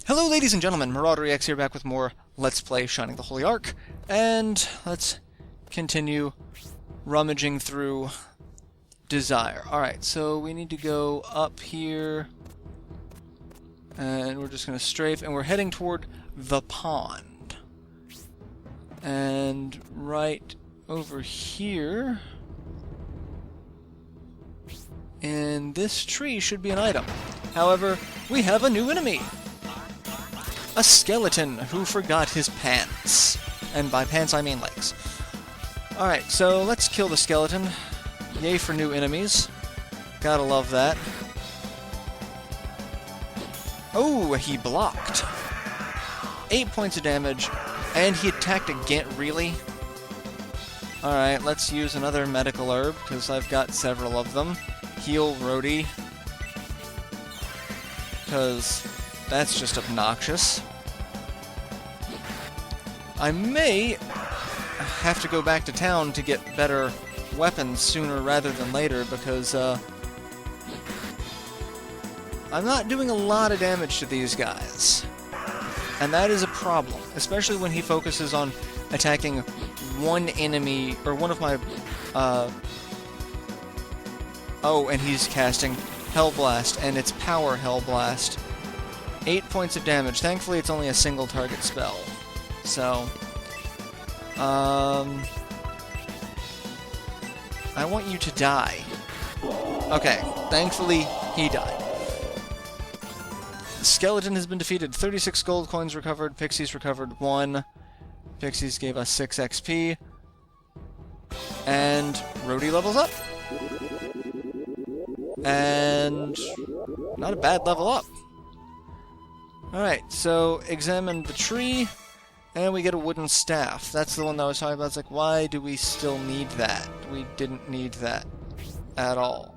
Hello ladies and gentlemen, MarauderEX here back with more Let's Play Shining the Holy Ark, and let's continue rummaging through Desire. Alright, so we need to go up here, and we're just going to strafe, and we're heading toward the pond. And right over here, in this tree should be an item. However, we have a new enemy! A skeleton who forgot his pants. And by pants I mean legs. Alright, so let's kill the skeleton. Yay for new enemies. Gotta love that. Oh, he blocked. 8 points of damage, and he attacked again. Really? Alright, let's use another medical herb, because I've got several of them. Heal Rhodey, because that's just obnoxious. I may have to go back to town to get better weapons sooner rather than later, because I'm not doing a lot of damage to these guys. And that is a problem, especially when he focuses on attacking one enemy, or one of my... Oh, and he's casting Hellblast, and it's Power Hellblast. 8 points of damage. Thankfully, it's only a single target spell. So, I want you to die. Okay, thankfully, he died. The skeleton has been defeated. 36 gold coins recovered. Pixies recovered 1. Pixies gave us 6 XP. And Rhodey levels up. And not a bad level up. Alright, so examine the tree, and we get a wooden staff. That's the one that I was talking about. It's like, why do we still need that? We didn't need that at all.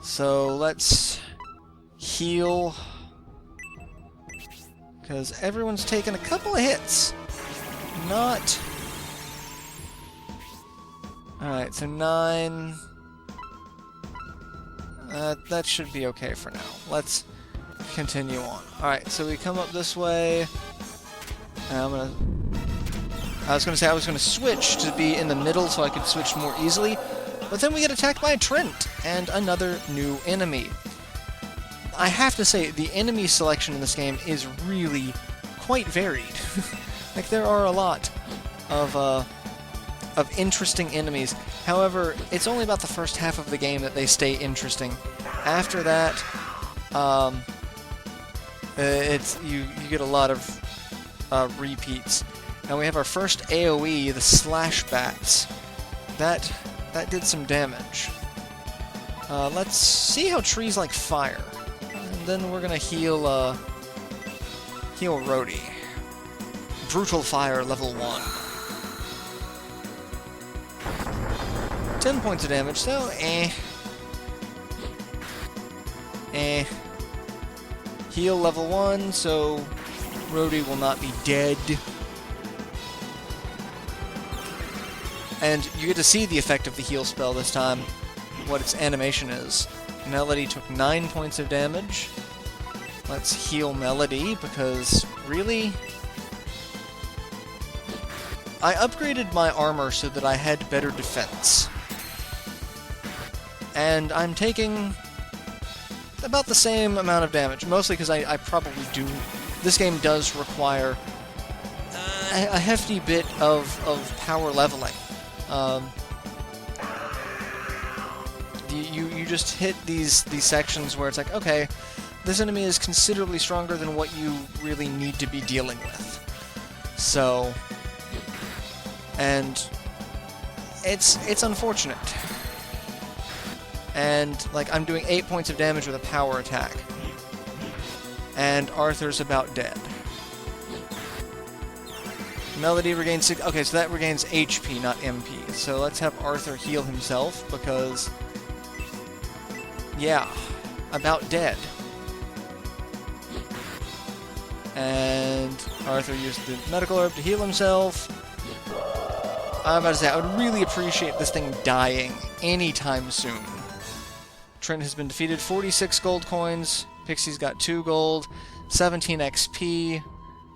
So let's heal, because everyone's taken a couple of hits. Not... Alright, so 9... that should be okay for now. Let's continue on. Alright, so we come up this way. And I was gonna switch to be in the middle so I could switch more easily, but then we get attacked by a Trent and another new enemy. I have to say, the enemy selection in this game is really quite varied. Like, there are a lot of interesting enemies. However, it's only about the first half of the game that they stay interesting. After that, you get a lot of repeats. Now we have our first AoE, the Slash Bats. That did some damage. Let's see how trees like fire. And then we're gonna heal Rhodey. Brutal Fire, level 1. 10 points of damage, so Heal level 1, so Rhodey will not be dead. And you get to see the effect of the heal spell this time, what its animation is. Melody took 9 points of damage. Let's heal Melody, because really... I upgraded my armor so that I had better defense. And I'm taking about the same amount of damage, mostly because I probably do... This game does require a hefty bit of power leveling. You just hit these sections where it's like, okay, this enemy is considerably stronger than what you really need to be dealing with. So... And it's unfortunate. And, like, I'm doing 8 points of damage with a power attack. And Arthur's about dead. Melody regains 6... Okay, so that regains HP, not MP. So let's have Arthur heal himself, because... Yeah, about dead. And Arthur used the medical herb to heal himself. I'm about to say, I would really appreciate this thing dying anytime soon. Trent has been defeated. 46 gold coins. Pixie's got 2 gold. 17 XP,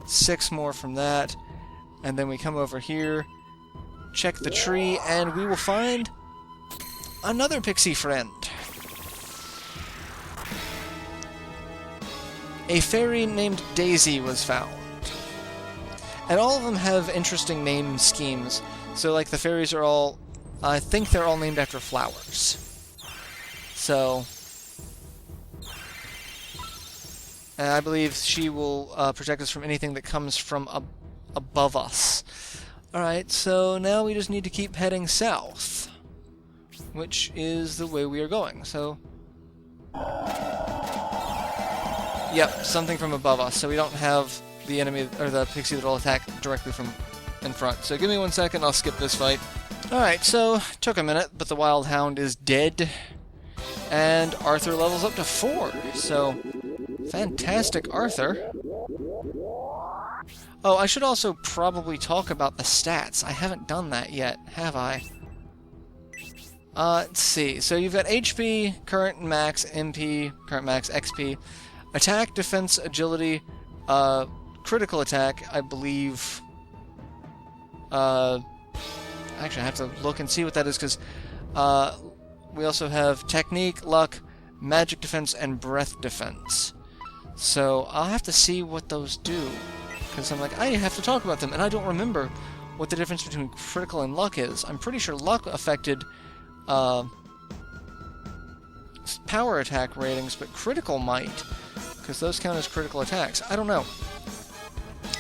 6 more from that, and then we come over here, check the tree, and we will find another pixie friend. A fairy named Daisy was found. And all of them have interesting name schemes. So, like, the fairies are all... I think they're all named after flowers. So... and I believe she will protect us from anything that comes from above us. Alright, so now we just need to keep heading south. Which is the way we are going, so... yep, something from above us, so we don't have the enemy, or the pixie that will attack directly from in front. So give me 1 second, I'll skip this fight. Alright, so, took a minute, but the Wild Hound is dead. And Arthur levels up to 4, so... fantastic, Arthur. Oh, I should also probably talk about the stats. I haven't done that yet, have I? Let's see. So you've got HP, current max, MP, current max, XP, attack, defense, agility, critical attack, I believe. Actually, I have to look and see what that is, because we also have technique, luck, magic defense, and breath defense. So I'll have to see what those do, because I'm like, I have to talk about them, and I don't remember what the difference between critical and luck is. I'm pretty sure luck affected power attack ratings, but critical might, because those count as critical attacks. I don't know.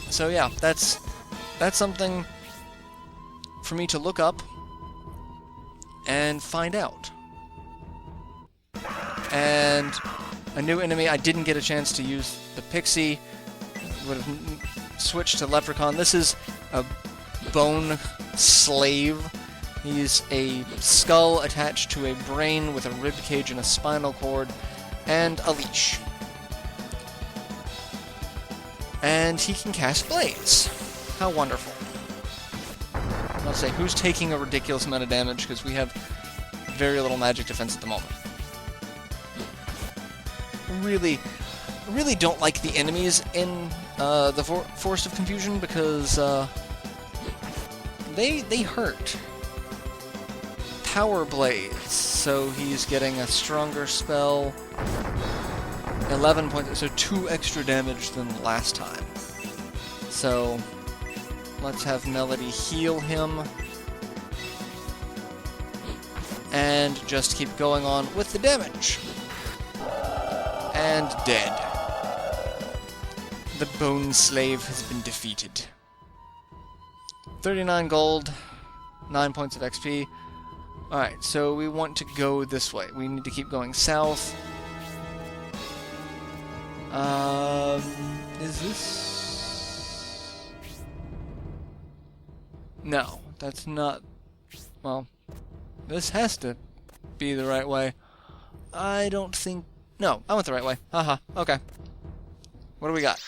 So yeah, that's something for me to look up and find out. And a new enemy, I didn't get a chance to use the pixie. Would have switched to leprechaun. This is a bone slave. He's a skull attached to a brain with a rib cage and a spinal cord and a leash. And he can cast blades. How wonderful. I'll say, who's taking a ridiculous amount of damage, because we have very little magic defense at the moment. Really don't like the enemies in the Forest of Confusion, because they hurt. Power Blades, so he's getting a stronger spell. 11 points, so 2 extra damage than last time. So let's have Melody heal him. And just keep going on with the damage. And dead. The Bone Slave has been defeated. 39 gold, 9 points of XP. Alright, so we want to go this way. We need to keep going south. Is this... no, that's not... well, this has to be the right way. I don't think... no, I went the right way. Haha, okay. What do we got?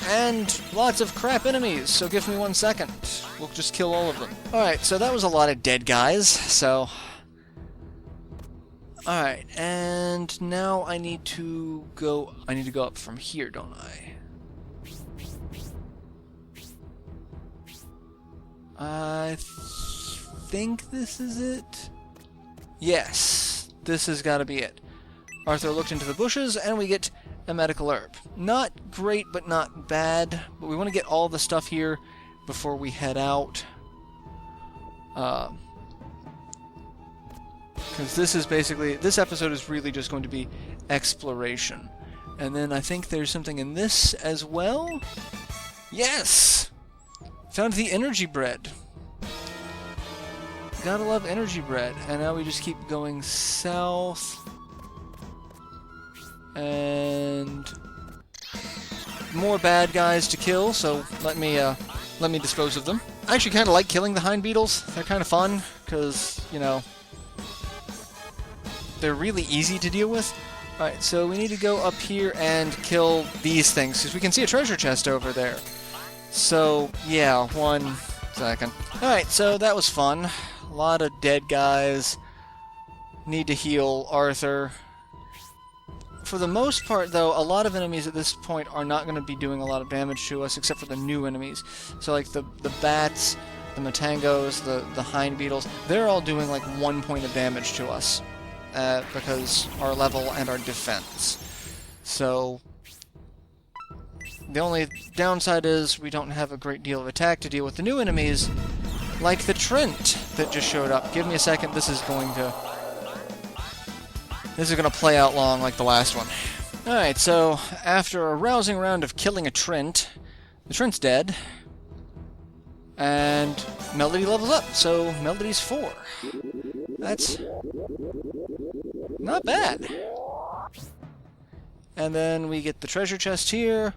And lots of crap enemies, so give me 1 second. We'll just kill all of them. Alright, so that was a lot of dead guys, so... alright, and now I need to go up from here, don't I? I think this is it? Yes, this has got to be it. Arthur looked into the bushes, and we get a medical herb. Not great, but not bad. But we want to get all the stuff here before we head out. Because this is basically... this episode is really just going to be exploration. And then I think there's something in this as well? Yes! Found the energy bread. Gotta love energy bread. And now we just keep going south. And more bad guys to kill, so let me dispose of them. I actually kind of like killing the hind beetles. They're kind of fun, because, you know, they're really easy to deal with. Alright, so we need to go up here and kill these things, because we can see a treasure chest over there. So, yeah, 1 second. Alright, so that was fun. A lot of dead guys. Need to heal Arthur. For the most part, though, a lot of enemies at this point are not going to be doing a lot of damage to us, except for the new enemies. So, like, the bats, the matangos, the hind beetles, they're all doing, like, 1 point of damage to us, because our level and our defense. So, the only downside is we don't have a great deal of attack to deal with the new enemies, like the Trent that just showed up. Give me a second, this is going to play out long like the last one. Alright, so after a rousing round of killing a Trent, the Trent's dead, and Melody levels up, so Melody's 4. That's not bad. And then we get the treasure chest here,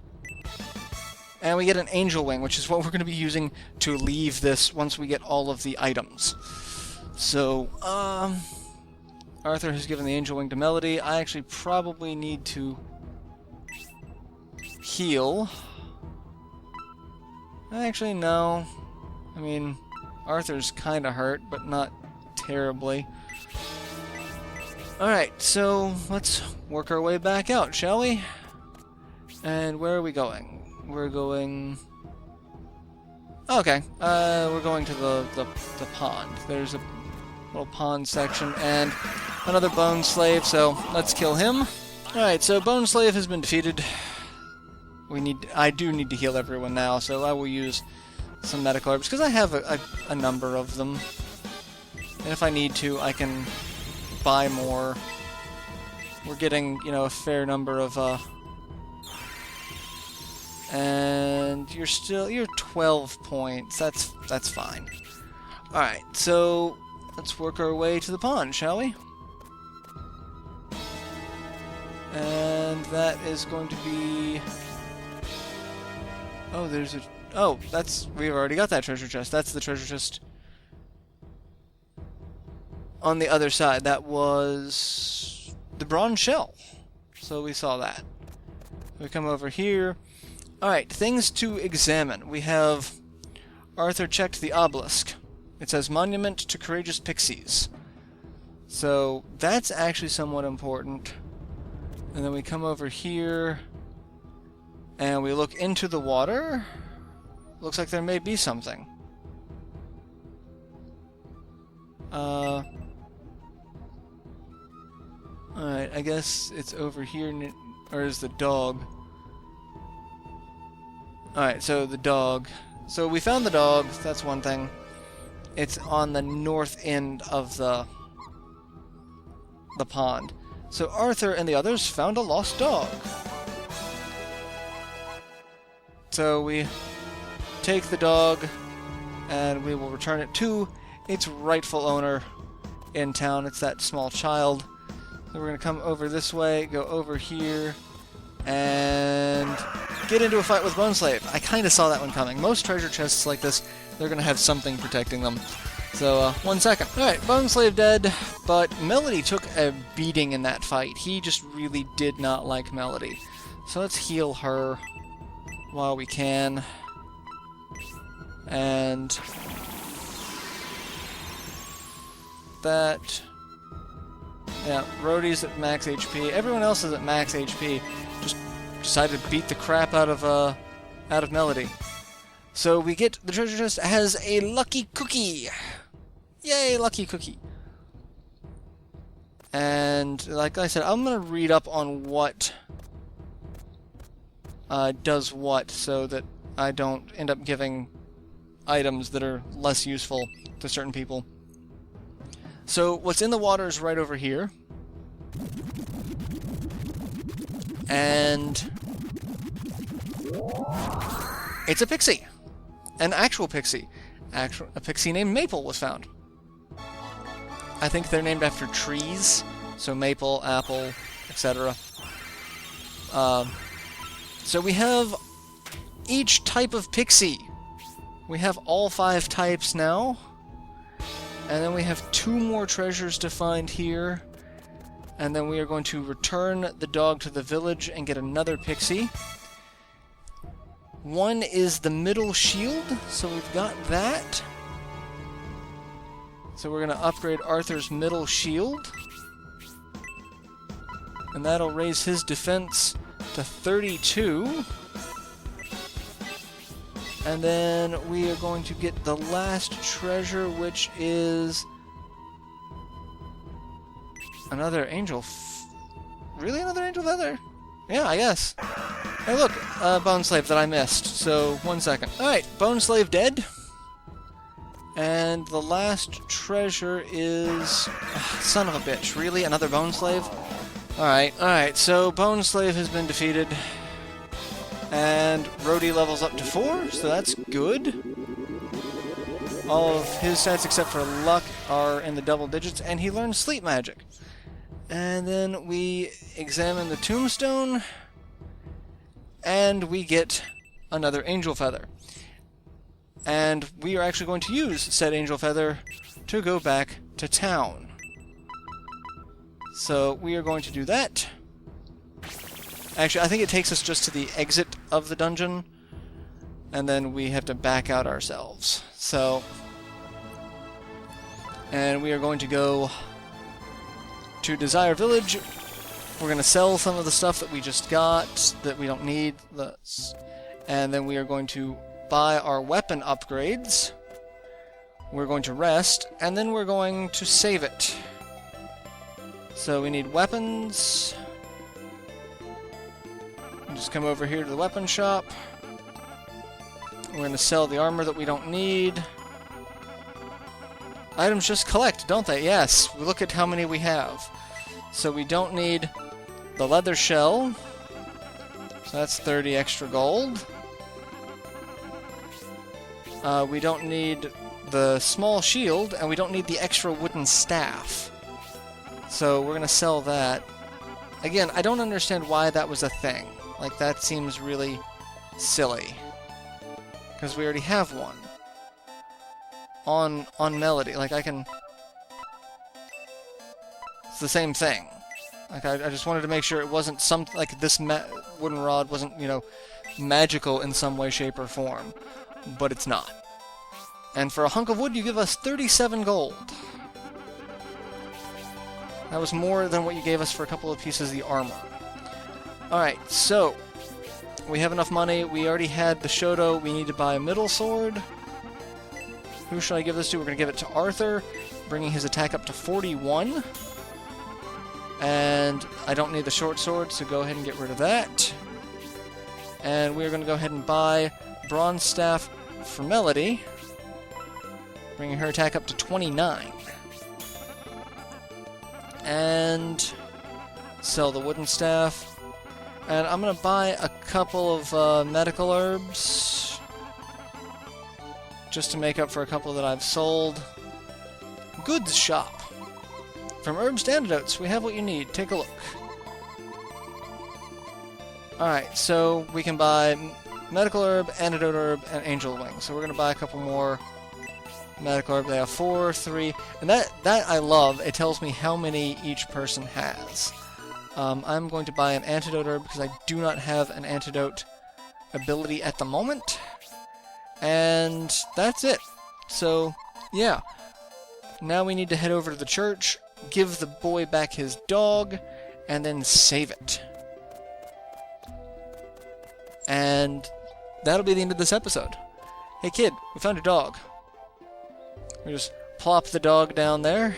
and we get an angel wing, which is what we're going to be using to leave this once we get all of the items. So, Arthur has given the angel wing to Melody. I actually probably need to heal. Actually, no. I mean, Arthur's kind of hurt, but not terribly. Alright, so let's work our way back out, shall we? And where are we going? We're going... Okay, we're going to the pond. There's a little pond section, and another Bone Slave, so let's kill him. Alright, so Bone Slave has been defeated. I do need to heal everyone now, so I will use some medical herbs, because I have a number of them. And if I need to, I can buy more. We're getting, you know, a fair number of, and you're 12 points. That's fine. Alright, so let's work our way to the pond, shall we? And that is going to be... Oh, there's a... Oh, we've already got that treasure chest. That's the treasure chest on the other side. That was the bronze shell. So we saw that. We come over here. Alright, things to examine. We have Arthur checked the obelisk. It says Monument to Courageous Pixies. So that's actually somewhat important. And then we come over here and we look into the water. Looks like there may be something. Alright, I guess it's over here, or is the dog? Alright, so the dog. So we found the dog, that's one thing. It's on the north end of the pond. So Arthur and the others found a lost dog. So we take the dog, and we will return it to its rightful owner in town. It's that small child. So we're going to come over this way, go over here, and get into a fight with Bone Slave. I kind of saw that one coming. Most treasure chests like this, they're going to have something protecting them. So, 1 second. Alright, Bone Slave dead, but Melody took a beating in that fight. He just really did not like Melody. So let's heal her while we can. And that... Yeah, Rhodey's at max HP. Everyone else is at max HP. Just decided to beat the crap out of Melody. So we get the treasure chest has a lucky cookie. Yay, lucky cookie. And like I said, I'm gonna read up on what does what, so that I don't end up giving items that are less useful to certain people. So what's in the water is right over here. And it's a pixie. An actual pixie. A pixie named Maple was found. I think they're named after trees. So maple, apple, etc. So we have each type of pixie. We have all 5 types now. And then we have 2 more treasures to find here. And then we are going to return the dog to the village and get another pixie. One is the middle shield, so we've got that. So we're going to upgrade Arthur's middle shield. And that'll raise his defense to 32. And then we are going to get the last treasure, which is another angel. Really, another angel feather? Yeah, I guess. Hey, look, bone slave that I missed. So 1 second. All right, bone slave dead. And the last treasure is son of a bitch. Really, another bone slave? All right. So bone slave has been defeated. And Rhodey levels up to 4, so that's good. All of his stats except for luck are in the double digits, and he learns sleep magic. And then we examine the tombstone, and we get another angel feather. And we are actually going to use said angel feather to go back to town. So we are going to do that. Actually, I think it takes us just to the exit of the dungeon, and then we have to back out ourselves. So, and we are going to go to Desire Village. We're going to sell some of the stuff that we just got that we don't need, and then we are going to buy our weapon upgrades. We're going to rest, and then we're going to save it. So we need weapons. Just come over here to the weapon shop. We're going to sell the armor that we don't need. Items just collect, don't they? Yes. Look at how many we have. So we don't need the leather shell. So that's 30 extra gold. We don't need the small shield, and we don't need the extra wooden staff. So we're going to sell that. Again, I don't understand why that was a thing. Like, that seems really silly. Because we already have one. On Melody. Like, I can... It's the same thing. Like, I just wanted to make sure it wasn't some... Like, this wooden rod wasn't, you know, magical in some way, shape, or form. But it's not. And for a hunk of wood, you give us 37 gold. That was more than what you gave us for a couple of pieces of the armor. Alright, so we have enough money. We already had the Shoto. We need to buy a middle sword. Who should I give this to? We're going to give it to Arthur, bringing his attack up to 41. And I don't need the short sword, so go ahead and get rid of that. And we're going to go ahead and buy Bronze Staff for Melody, bringing her attack up to 29. And sell the wooden staff. And I'm going to buy a couple of medical herbs, just to make up for a couple that I've sold. Goods shop. From herbs to antidotes, we have what you need. Take a look. Alright, so we can buy medical herb, antidote herb, and angel wing. So we're going to buy a couple more medical herb. They have 4, 3, and that I love. It tells me how many each person has. I'm going to buy an antidote herb because I do not have an antidote ability at the moment. And that's it. So, yeah. Now we need to head over to the church, give the boy back his dog, and then save it. And that'll be the end of this episode. Hey kid, we found a dog. We just plop the dog down there.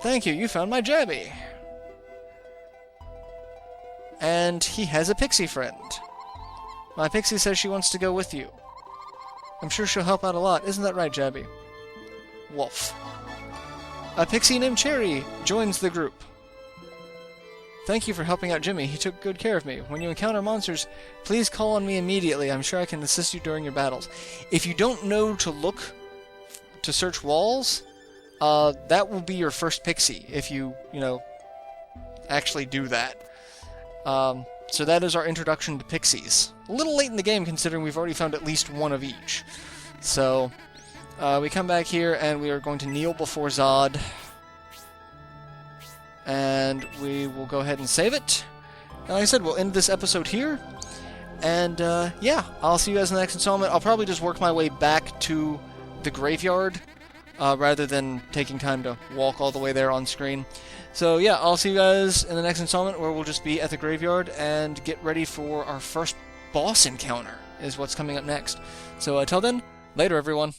Thank you, you found my Jabby. And he has a pixie friend. My pixie says she wants to go with you. I'm sure she'll help out a lot. Isn't that right, Jabby? Wolf. A pixie named Cherry joins the group. Thank you for helping out Jimmy. He took good care of me. When you encounter monsters, please call on me immediately. I'm sure I can assist you during your battles. If you don't know to look to search walls, that will be your first pixie if you actually do that. So that is our introduction to pixies. A little late in the game considering we've already found at least one of each. So we come back here and we are going to kneel before Zod. And we will go ahead and save it. And like I said, we'll end this episode here. And yeah, I'll see you guys in the next installment. I'll probably just work my way back to the graveyard rather than taking time to walk all the way there on screen. So yeah, I'll see you guys in the next installment where we'll just be at the graveyard and get ready for our first boss encounter is what's coming up next. So until then, later everyone.